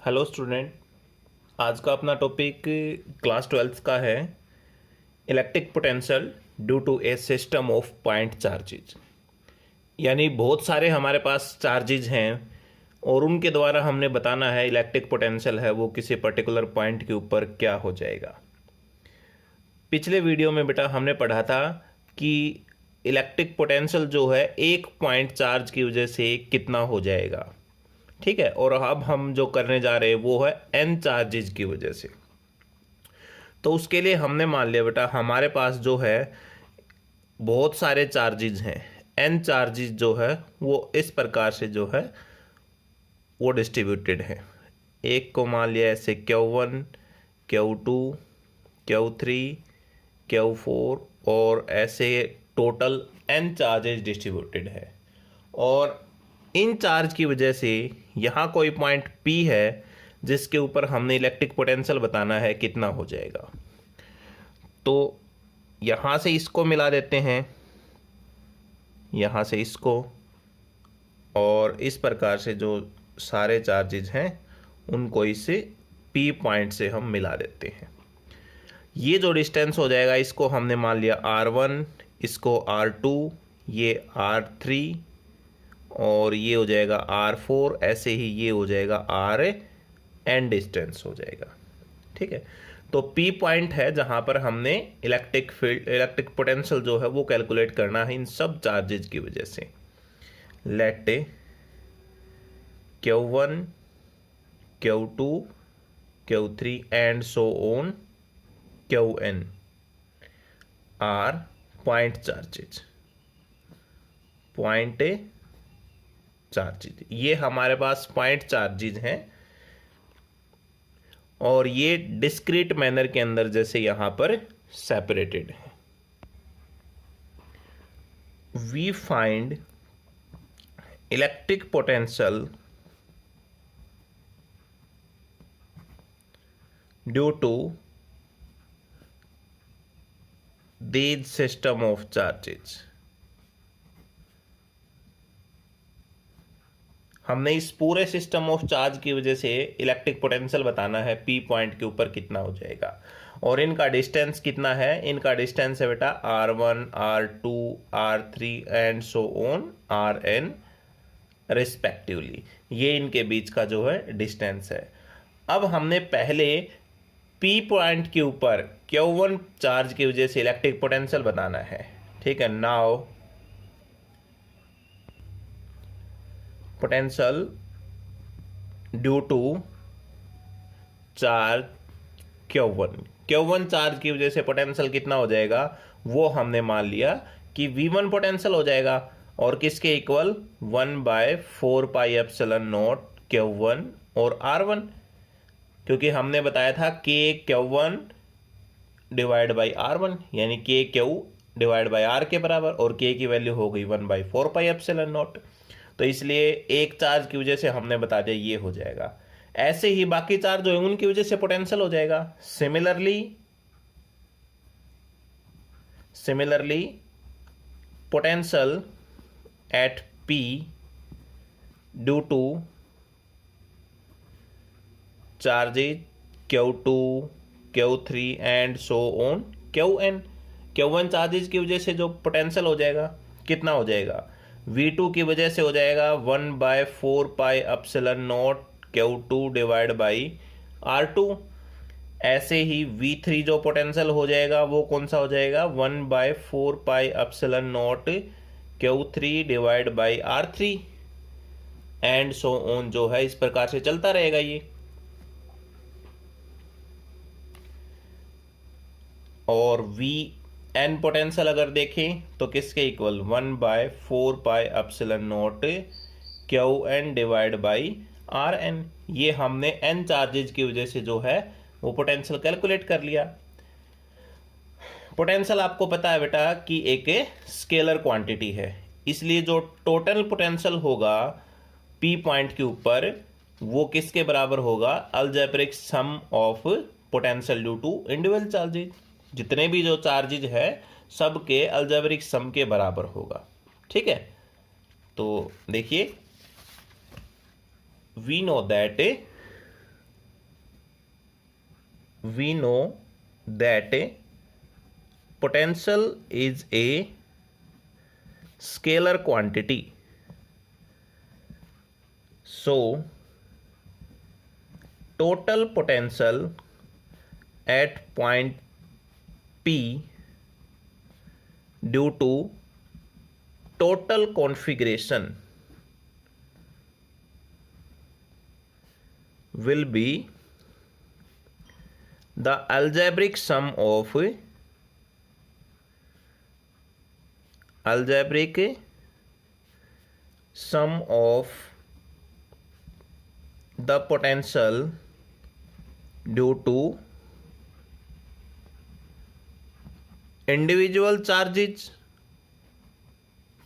Hello student. आज का अपना टॉपिक क्लास 12th का है electric potential due to a system of point charges. यानी बहुत सारे हमारे पास चार्जेज हैं और उनके द्वारा हमने बताना है इलेक्ट्रिक पोटेंशियल है वो किसी पर्टिकुलर पॉइंट के ऊपर क्या हो जाएगा। पिछले वीडियो में बेटा हमने पढ़ा था कि इलेक्ट्रिक पोटेंशियल जो है एक पॉइंट चार्ज की वजह से कितना हो जाएगा, ठीक है। और अब हम जो करने जा रहे हैं वो है एन चार्जेज की वजह से। तो उसके लिए हमने मान लिया बेटा हमारे पास जो है बहुत सारे चार्जेज हैं, एन चार्जेज जो है वो इस प्रकार से जो है वो डिस्ट्रीब्यूटेड है। एक को मान लिया ऐसे Q1, Q2, Q3, Q4 और ऐसे टोटल एन चार्जेज डिस्ट्रीब्यूटेड है। और इन चार्ज की वजह से यहाँ कोई पॉइंट P है जिसके ऊपर हमने इलेक्ट्रिक पोटेंशियल बताना है कितना हो जाएगा। तो यहाँ से इसको मिला देते हैं, यहाँ से इसको, और इस प्रकार से जो सारे चार्जेज हैं उनको इस P पॉइंट से हम मिला देते हैं। ये जो डिस्टेंस हो जाएगा इसको हमने मान लिया R1, इसको R2, ये R3 और ये हो जाएगा R4, ऐसे ही ये हो जाएगा Rn डिस्टेंस हो जाएगा, ठीक है। तो P पॉइंट है जहां पर हमने इलेक्ट्रिक पोटेंशियल जो है वो कैलकुलेट करना है इन सब चार्जेज की वजह से। Let Q1, Q2, Q3 and so on Qn are point charges, point charges. ये हमारे पास पॉइंट चार्जेज हैं और ये डिस्क्रीट मैनर के अंदर जैसे यहां पर सेपरेटेड है। We find electric potential due to these system of charges. हमने इस पूरे सिस्टम ऑफ चार्ज की वजह से इलेक्ट्रिक पोटेंशियल बताना है P पॉइंट के ऊपर कितना हो जाएगा। और इनका डिस्टेंस कितना है, इनका डिस्टेंस है बेटा R1, R2, R3 and so on Rn respectively. ये इनके बीच का जो है डिस्टेंस है। अब हमने पहले P पॉइंट के ऊपर Q1 चार्ज की वजह से इलेक्ट्रिक पोटेंशियल बताना है, ठीक है। Now potential due to charge Q1 charge की वजह से पोटेंशियल कितना हो जाएगा वो हमने मान लिया कि V1 पोटेंशियल हो जाएगा और किसके इक्वल 1/4πε0 Q1 और R1, क्योंकि हमने बताया था K Q1 divide by R1 यानी K Q divide by R के बराबर, और K की वैल्यू हो गई 1/4πε0। तो इसलिए एक चार्ज की वजह से हमने बता दिया ये हो जाएगा। ऐसे ही बाकी चार्ज जो है उनकी वजह से पोटेंशियल हो जाएगा। Similarly potential at P due two charges Q2, Q3 and so on Qn। Q1 charges की वजह से जो पोटेंशियल हो जाएगा कितना हो जाएगा, V2 की वजह से हो जाएगा 1/4πε0 Q2 डिवाइड बाई R2। ऐसे ही V3 जो पोटेंशियल हो जाएगा वो कौन सा हो जाएगा 1/4πε0 Q3 divide by R3 and so on जो है इस प्रकार से चलता रहेगा ये। और Vn पोटेंशियल अगर देखें तो किसके equal 1/4πε0 Qn divide by Rn। ये हमने n चार्जेज की वजह से जो है वो पोटेंशियल कैलकुलेट कर लिया। पोटेंशियल आपको पता है बेटा कि एक स्केलर क्वांटिटी है, इसलिए जो टोटल पोटेंशियल होगा P पॉइंट के ऊपर वो किसके बराबर होगा, algebraic sum of potential due to individual charges. जितने भी जो चार्जेज है सबके अलजेब्रिक सम के बराबर होगा, ठीक है। तो देखिए we know that we know that potential is a scalar quantity. So total potential at point P due to total configuration will be the algebraic sum of the potential due to individual charges.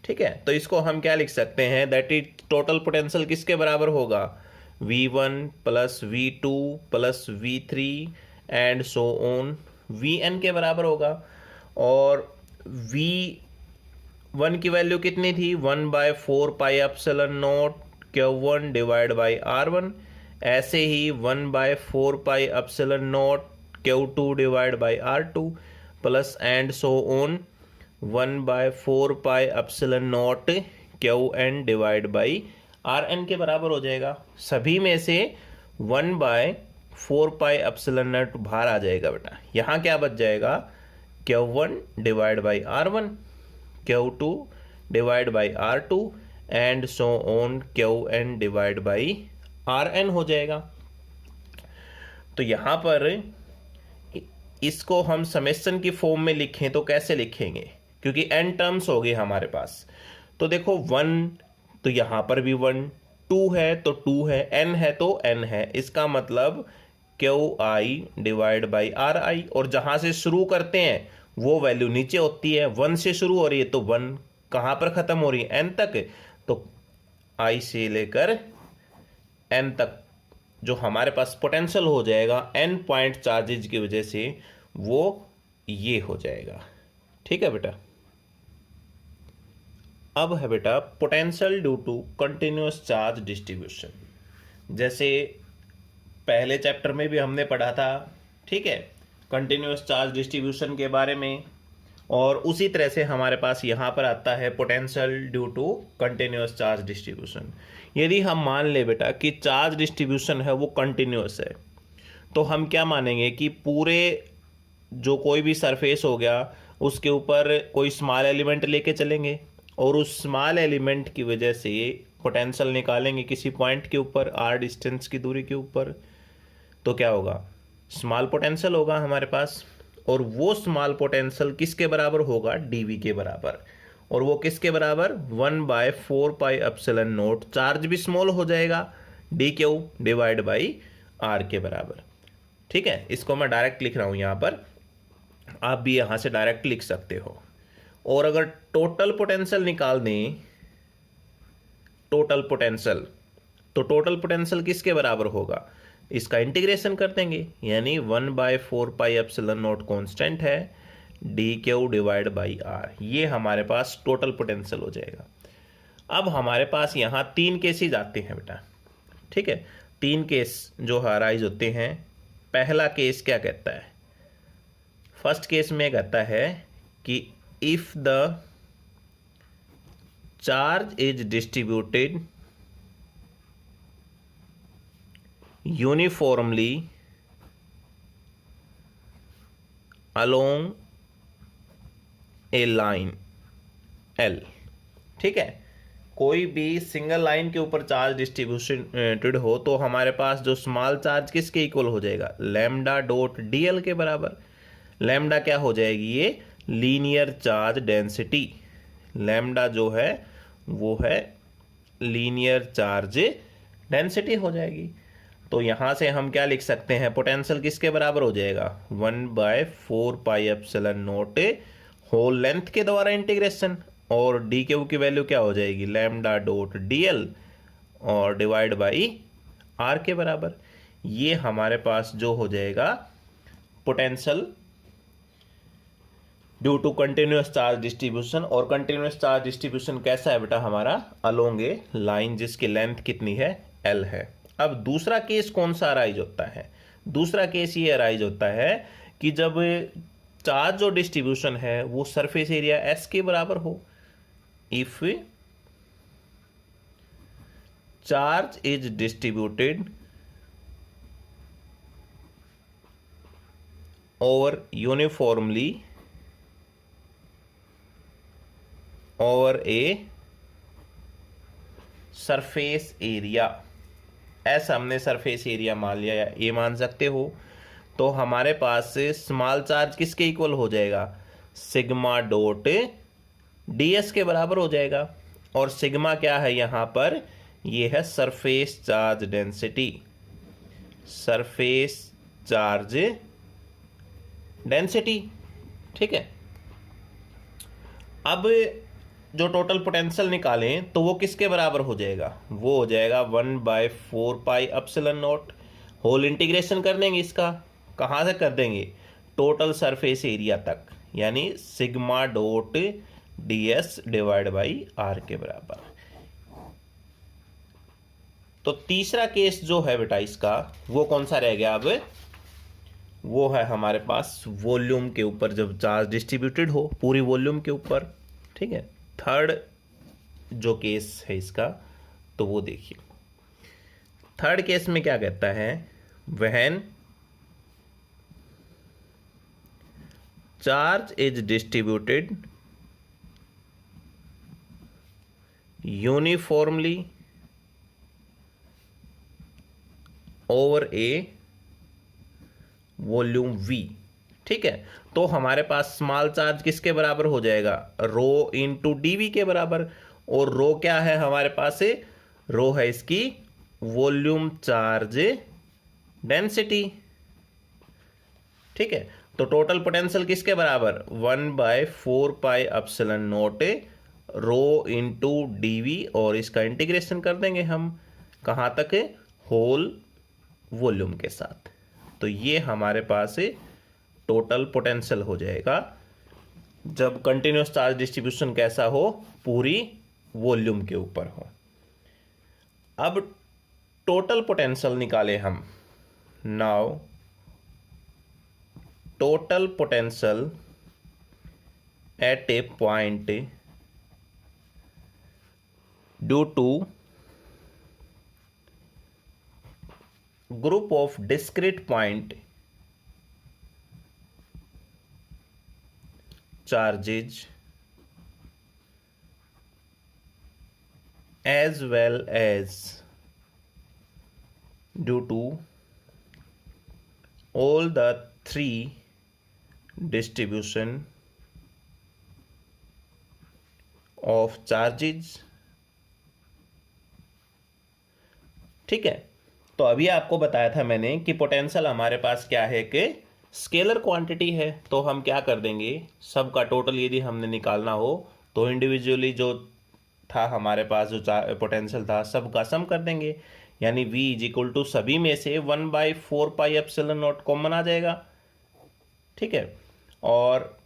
ठीक है, तो इसको हम क्या लिख सकते हैं, that is total potential किसके बराबर होगा, V1 plus V2 plus V3 and so on Vn के बराबर होगा। और V1 की वैल्यू कितनी थी, 1/4 pi epsilon not Q1 divide by R1। ऐसे ही 1/4 pi epsilon not Q2 divide by R2 plus and so on 1/4 pi epsilon not Qn divide by Rn के बराबर हो जाएगा। सभी में से 1/4 पाई एप्सिलॉन नॉट बाहर आ जाएगा बेटा। यहाँ क्या बच जाएगा, Q1 divide by R1, Q2 divide by R2 and so on Qn divide by Rn हो जाएगा। तो यहाँ पर इसको हम समेशन की फॉर्म में लिखें तो कैसे लिखेंगे, क्योंकि n टर्म्स हो गए हमारे पास। तो देखो 1 तो यहाँ पर भी 1, 2 है तो 2 है, n है तो n है। इसका मतलब Qi डिवाइड बाई Ri, और जहाँ से शुरू करते हैं वो वैल्यू नीचे होती है। 1 से शुरू हो रही है तो 1 कहाँ पर ख़त्म हो रही है, n तक। तो i से लेकर n तक जो हमारे पास पोटेंशियल हो जाएगा n पॉइंट चार्जेज की वजह से, वो ये हो जाएगा। ठीक है बेटा। अब है बेटा potential due to continuous charge distribution. जैसे पहले चैप्टर में भी हमने पढ़ा था, ठीक है, कंटिन्यूअस चार्ज डिस्ट्रीब्यूशन के बारे में। और उसी तरह से हमारे पास यहाँ पर आता है potential due to continuous charge distribution. यदि हम मान ले बेटा कि चार्ज डिस्ट्रीब्यूशन है वो कंटिन्यूअस है, तो हम क्या मानेंगे कि पूरे जो कोई भी सरफेस हो गया उसके ऊपर कोई स्मॉल एलिमेंट लेके चलेंगे, और उस स्मॉल एलिमेंट की वजह से पोटेंशियल निकालेंगे किसी पॉइंट के ऊपर, r डिस्टेंस की दूरी के ऊपर। तो क्या होगा, स्मॉल पोटेंशियल होगा हमारे पास, और वो स्मॉल पोटेंशियल किसके बराबर होगा, dV के बराबर। और वो किसके बराबर, 1/4 पाई एप्सिलॉन नॉट, चार्ज भी स्मॉल हो जाएगा, dq डिवाइड बाई r के बराबर। ठीक है, इसको मैं डायरेक्ट लिख रहा हूँ यहाँ पर, आप भी यहाँ से डायरेक्ट लिख सकते हो। और अगर टोटल पोटेंशियल निकाल दें, टोटल पोटेंशियल, तो टोटल पोटेंशियल किसके बराबर होगा, इसका इंटीग्रेशन कर देंगे, यानी 1/4 पाई एप्सिलॉन नॉट कॉन्स्टेंट है, dq डिवाइड बाई r, ये हमारे पास टोटल पोटेंशियल हो जाएगा। अब हमारे पास यहाँ 3 केसेज आते हैं बेटा। ठीक है, 3 केस जो अराइज होते हैं। पहला केस क्या कहता है, फर्स्ट केस में कहता है कि if the charge is distributed uniformly along a line L। ठीक है, कोई भी सिंगल लाइन के ऊपर चार्ज डिस्ट्रीब्यूटेड हो तो हमारे पास जो स्मॉल चार्ज किसके इक्वल हो जाएगा, लैम्डा डॉट dl के बराबर। लैम्डा क्या हो जाएगी, ये लीनियर चार्ज डेंसिटी। लैम्डा जो है वो है लीनियर चार्ज डेंसिटी हो जाएगी। तो यहाँ से हम क्या लिख सकते हैं, पोटेंशियल किसके बराबर हो जाएगा, 1/4 pi epsilon nought whole length के द्वारा इंटीग्रेशन, और dq की वैल्यू क्या हो जाएगी, लैम्डा डॉट dl और डिवाइड बाई r के बराबर। ये हमारे पास जो हो जाएगा potential due to continuous charge distribution. और कंटिन्यूअस चार्ज डिस्ट्रीब्यूशन कैसा है बेटा हमारा, अलोंग ए लाइन जिसकी लेंथ कितनी है, L है। अब दूसरा केस कौन सा अराइज होता है, दूसरा केस ये अराइज होता है कि जब चार्ज जो डिस्ट्रीब्यूशन है वो सरफेस एरिया एस के बराबर हो। If charge is distributed over uniformly over a surface area, ऐसा हमने सरफेस एरिया मान लिया या ए मान सकते हो, तो हमारे पास स्मॉल चार्ज किसके इक्वल हो जाएगा, सिग्मा डॉट ds के बराबर हो जाएगा। और सिग्मा क्या है यहाँ पर, ये है surface charge density, surface charge density. ठीक है, अब जो टोटल पोटेंशियल निकालें तो वो किसके बराबर हो जाएगा, वो हो जाएगा 1/4 pi epsilon nought. Whole integration कर देंगे इसका, कहाँ से कर देंगे, टोटल सरफेस एरिया तक, यानी sigma dot ds divide by r के बराबर। तो तीसरा केस जो है बेटा इसका, वो कौन सा रह गया, अब वो है हमारे पास वॉल्यूम के ऊपर जब चार्ज डिस्ट्रीब्यूटेड हो पूरी वॉल्यूम के ऊपर। ठीक है, थर्ड जो केस है इसका, तो वो देखिए थर्ड केस में क्या कहता है, when charge is distributed uniformly over A volume V। ठीक है, तो हमारे पास स्मॉल चार्ज किसके बराबर हो जाएगा, रो इंटू dV के बराबर। और रो क्या है हमारे पास, रो है इसकी वॉल्यूम चार्ज डेंसिटी। ठीक है, तो टोटल पोटेंशियल किसके बराबर, 1/4 pi epsilon nought rho into dV, और इसका इंटीग्रेशन कर देंगे हम कहाँ तक, होल वॉल्यूम के साथ। तो ये हमारे पास टोटल पोटेंशियल हो जाएगा जब कंटिन्यूस चार्ज डिस्ट्रीब्यूशन कैसा हो, पूरी वॉल्यूम के ऊपर हो। अब टोटल पोटेंशियल निकाले हम। Now total potential at a point due to group of discrete point charges as well as due to all the three distribution of charges। ठीक है, तो अभी आपको बताया था मैंने कि पोटेंशियल हमारे पास क्या है कि स्केलर क्वांटिटी है, तो हम क्या कर देंगे, सबका टोटल यदि हमने निकालना हो तो इंडिविजुअली जो था हमारे पास जो पोटेंशियल था सबका सम कर देंगे, यानी V इज इक्वल टू सभी में से 1/4 पाई एप्सिलॉन नॉट कॉमन आ जाएगा। ठीक है, और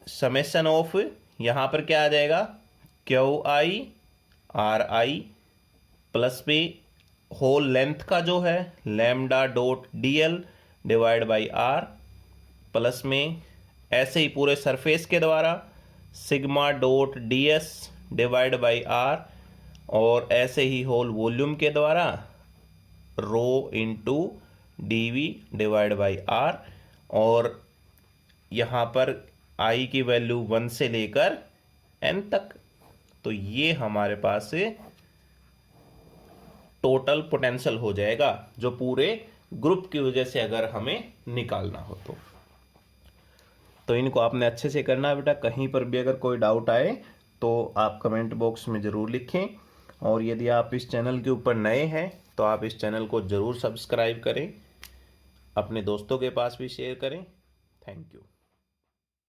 समेशन ऑफ यहाँ पर क्या आ जाएगा, QI RI प्लस पे होल लेंथ का जो है lambda dot dl divide by r, plus में ऐसे ही पूरे सरफेस के द्वारा sigma dot ds divide by r, और ऐसे ही होल वॉल्यूम के द्वारा rho into dv divide by r, और यहाँ पर i की वैल्यू 1 से लेकर n तक। तो ये हमारे पास टोटल पोटेंशियल हो जाएगा जो पूरे ग्रुप की वजह से अगर हमें निकालना हो तो इनको आपने अच्छे से करना है बेटा। कहीं पर भी अगर कोई डाउट आए तो आप कमेंट बॉक्स में ज़रूर लिखें, और यदि आप इस चैनल के ऊपर नए हैं तो आप इस चैनल को ज़रूर सब्सक्राइब करें, अपने दोस्तों के पास भी शेयर करें। Thank you.